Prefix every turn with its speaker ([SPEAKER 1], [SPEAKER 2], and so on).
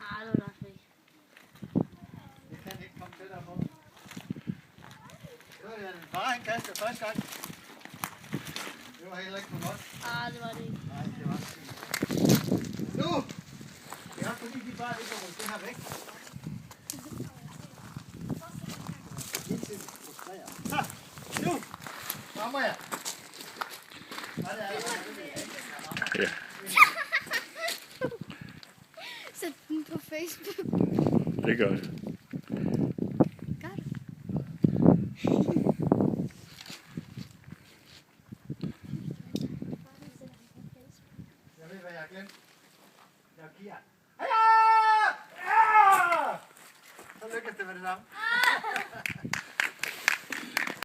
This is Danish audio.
[SPEAKER 1] Ah, det var nok ikke.
[SPEAKER 2] Det kan ikke komme tættere på. Det var den far, han kastede første gang. Det var heller ikke for godt.
[SPEAKER 1] Ah, det var det ikke.
[SPEAKER 2] Nej, det var ikke. Nu! Det er også fordi, de bare ikke har rykket det her væk. Ha! Nu! Rammer jeg!
[SPEAKER 3] Ja.
[SPEAKER 1] Sæt den på Facebook.
[SPEAKER 3] Det gør det.
[SPEAKER 1] Gør det.
[SPEAKER 2] Jeg ved, hvad jeg har glemt. Jeg giver. Ja! Så lykkes det med det samme.